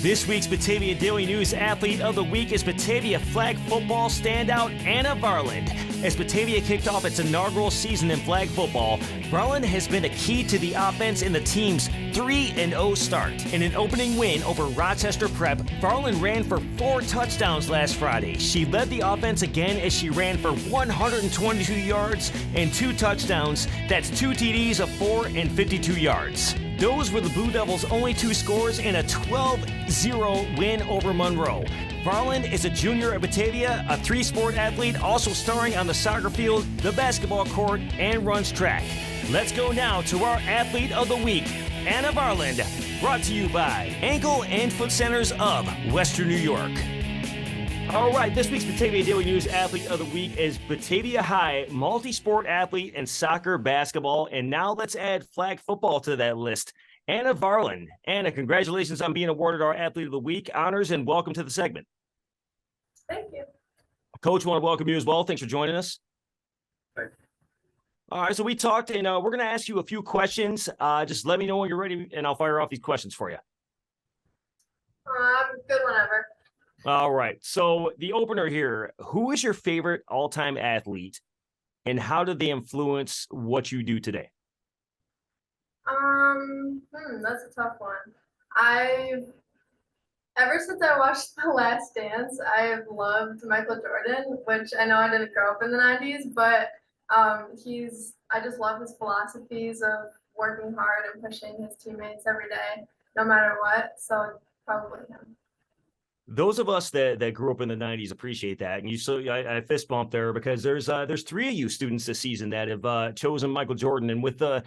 This week's Batavia Daily News Athlete of the Week is Batavia flag football standout Anna Varland. As Batavia kicked off its inaugural season in flag football, Varland has been a key to the offense in the team's 3-0 start. In an opening win over Rochester Prep, Varland ran for 4 touchdowns last Friday. She led the offense again as she ran for 122 yards and 2 touchdowns. That's 2 TDs of 4 and 52 yards. Those were the Blue Devils' only 2 scores in a 12-0 win over Monroe. Varland is a junior at Batavia, a 3-sport athlete, also starring on the soccer field, the basketball court, and runs track. Let's go now to our Athlete of the Week, Anna Varland, brought to you by Ankle and Foot Centers of Western New York. All right, this week's Batavia Daily News Athlete of the Week is Batavia High multi-sport athlete in soccer, basketball, and now let's add flag football to that list. Anna Varland. Anna, congratulations on being awarded our Athlete of the Week honors and welcome to the segment. Thank you. Coach, want to welcome you as well. Thanks for joining us. Thanks. All right, so we talked and we're going to ask you a few questions. Just let me know when you're ready and I'll fire off these questions for you. I'm good whenever. All right. So the opener here, who is your favorite all-time athlete and how did they influence what you do today? That's a tough one. Ever since I watched The Last Dance, I have loved Michael Jordan, which I know I didn't grow up in the 90s, but I just love his philosophies of working hard and pushing his teammates every day, no matter what. So probably him. Those of us that grew up in the 90s appreciate that. And I fist bump there because there's 3 of you students this season that have chosen Michael Jordan. And with the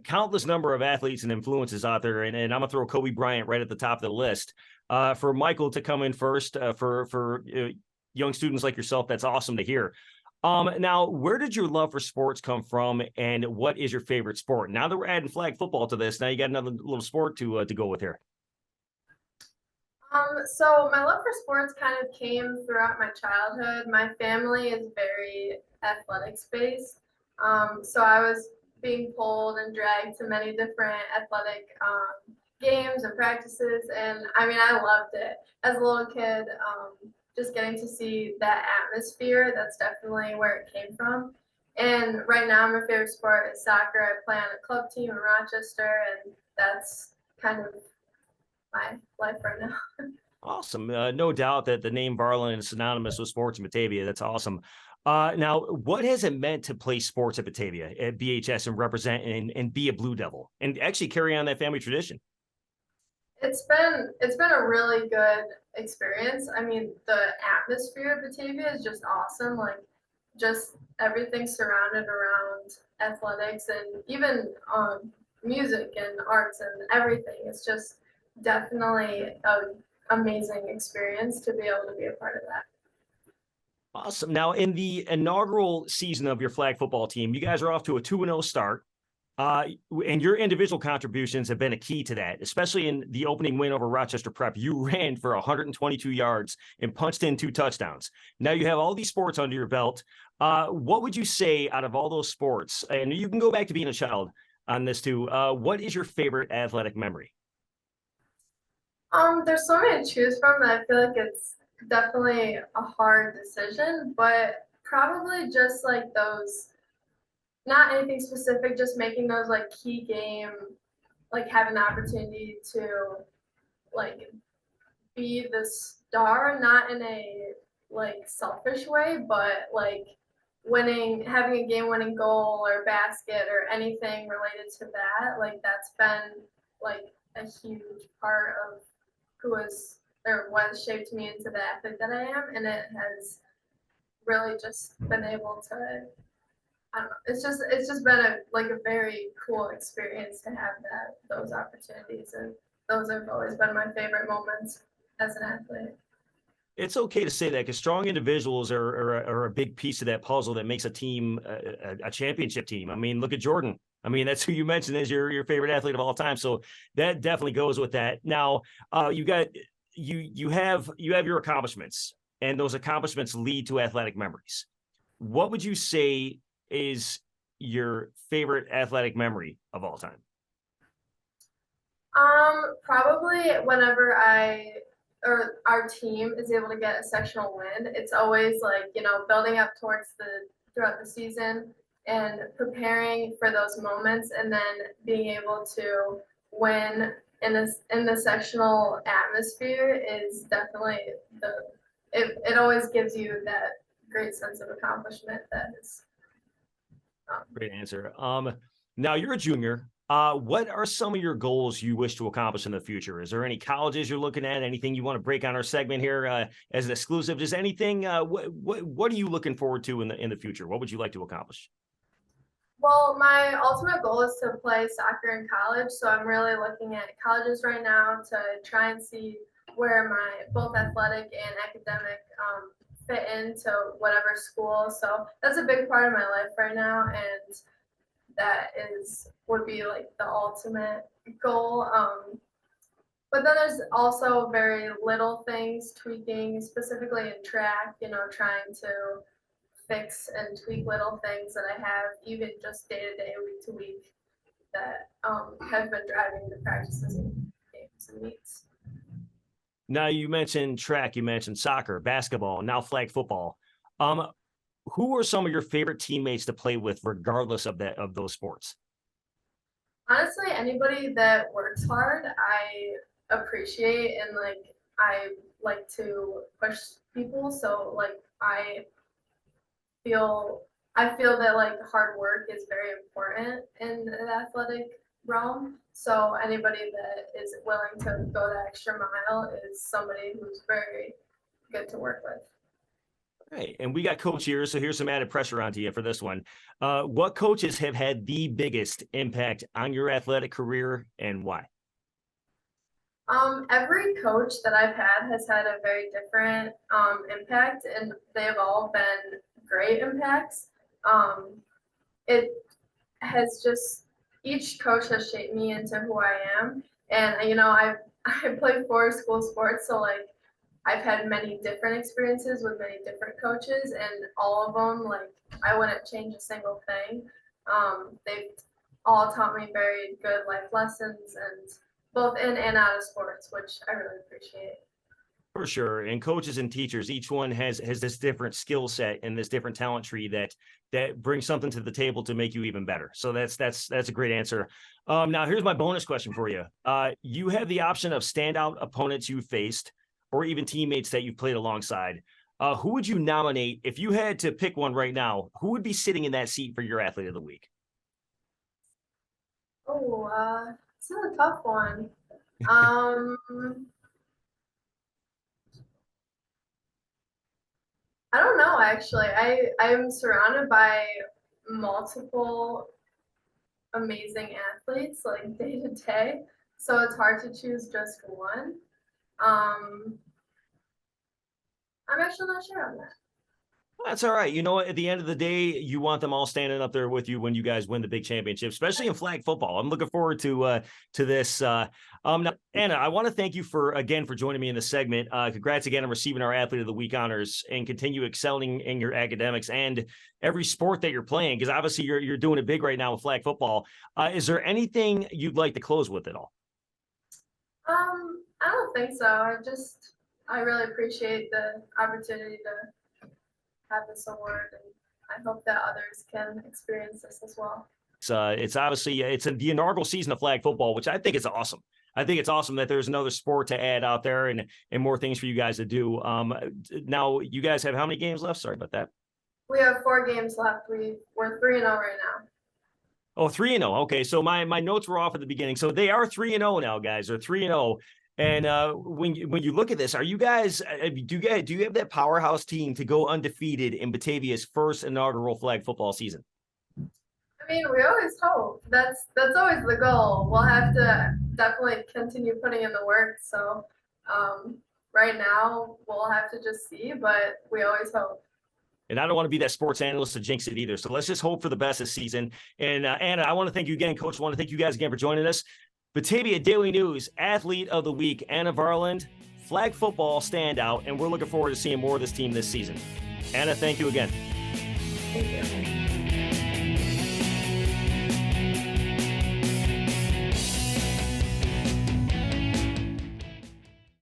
countless number of athletes and influences out there, and I'm going to throw Kobe Bryant right at the top of the list, for Michael to come in first for young students like yourself, that's awesome to hear. Now, where did your love for sports come from and what is your favorite sport? Now that we're adding flag football to this, now you got another little sport to go with here. So my love for sports kind of came throughout my childhood. My family is very athletics-based. So I was being pulled and dragged to many different athletic games and practices. And I mean, I loved it. As a little kid, just getting to see that atmosphere, that's definitely where it came from. And right now my favorite sport is soccer. I play on a club team in Rochester, and that's kind of my life right now. Awesome. No doubt that the name Varland is synonymous with sports in Batavia. That's awesome. Now, what has it meant to play sports at Batavia, at BHS, and represent and be a Blue Devil and actually carry on that family tradition? It's been a really good experience. I mean, the atmosphere of Batavia is just awesome. Like, just everything surrounded around athletics and even music and arts and everything. It's just definitely an amazing experience to be able to be a part of that. Awesome. Now, in the inaugural season of your flag football team, you guys are off to a 2-0 start. And your individual contributions have been a key to that, especially in the opening win over Rochester Prep. You ran for 122 yards and punched in 2 touchdowns. Now you have all these sports under your belt. What would you say out of all those sports, and you can go back to being a child on this too, what is your favorite athletic memory? There's so many to choose from that I feel like it's definitely a hard decision, but probably just like those, not anything specific, just making those like key game, like having the opportunity to like be the star, not in a like selfish way, but like winning, having a game-winning goal or basket or anything related to that. Like that's been like a huge part of who is or what shaped me into the athlete that I am, and it has really just been able to, I don't know, it's just been a very cool experience to have those opportunities, and those have always been my favorite moments as an athlete. It's okay to say that because strong individuals are a big piece of that puzzle that makes a team a championship team. I mean, look at Jordan. I mean, that's who you mentioned as your favorite athlete of all time. So that definitely goes with that. Now, you have your accomplishments, and those accomplishments lead to athletic memories. What would you say is your favorite athletic memory of all time? Probably whenever our team is able to get a sectional win, it's always like, building up throughout the season and preparing for those moments and then being able to win in the sectional atmosphere is definitely it always gives you that great sense of accomplishment that is Great answer. Now you're a junior. What are some of your goals you wish to accomplish in the future? Is there any colleges you're looking at? Anything you want to break on our segment here as an exclusive? Just anything? What are you looking forward to in the future? What would you like to accomplish? Well, my ultimate goal is to play soccer in college, so I'm really looking at colleges right now to try and see where my both athletic and academic fit into whatever school. So that's a big part of my life right now, and that would be like the ultimate goal. But then there's also very little things tweaking, specifically in track, trying to fix and tweak little things that I have, even just day to day, week to week, that have been driving the practices and games and meets. Now you mentioned track, you mentioned soccer, basketball, now flag football. Who are some of your favorite teammates to play with, regardless of those sports? Honestly, anybody that works hard, I appreciate, and I like to push people. So I feel that hard work is very important in the athletic realm. So anybody that is willing to go the extra mile is somebody who's very good to work with. Right. And we got coach here, so here's some added pressure onto you for this one. What coaches have had the biggest impact on your athletic career and why? Every coach that I've had has had a very different impact, and they've all been great impacts. It has just each coach has shaped me into who I am, and I played 4 school sports, so I've had many different experiences with many different coaches, and all of them I wouldn't change a single thing. They've all taught me very good life lessons, and both in and out of sports, which I really appreciate. For sure. And coaches and teachers, each one has this different skill set and this different talent tree that brings something to the table to make you even better. So that's a great answer. Now here's my bonus question for you. You have the option of standout opponents you faced or even teammates that you've played alongside. Who would you nominate if you had to pick one right now? Who would be sitting in that seat for your athlete of the week? Oh, it's a tough one. I don't know, actually. I'm surrounded by multiple amazing athletes day to day, so it's hard to choose just one. I'm actually not sure on that. That's all right. At the end of the day, you want them all standing up there with you when you guys win the big championship, especially in flag football. I'm looking forward to this. Now, Anna, I want to thank you for joining me in this segment. Congrats again on receiving our Athlete of the Week honors, and continue excelling in your academics and every sport that you're playing, because obviously you're doing it big right now with flag football. Is there anything you'd like to close with at all? I don't think so. I really appreciate the opportunity to have this award, and I hope that others can experience this as well. It's obviously it's the inaugural season of flag football, which I think is awesome. I think it's awesome that there's another sport to add out there and more things for you guys to do. Now you guys have how many games left? Sorry about that. We have 4 games left. We're 3-0 right now. Oh, 3-0. Okay, so my notes were off at the beginning. So they are 3-0 now, guys. They're 3-0. And when you look at this, are you guys do you have that powerhouse team to go undefeated in Batavia's first inaugural flag football season? I mean, we always hope. That's always the goal. We'll have to definitely continue putting in the work. So right now we'll have to just see, but we always hope. And I don't want to be that sports analyst to jinx it either. So let's just hope for the best this season. And Anna, I want to thank you again, Coach. I want to thank you guys again for joining us. Batavia Daily News Athlete of the Week, Anna Varland, flag football standout, and we're looking forward to seeing more of this team this season. Anna, thank you again. Thank you.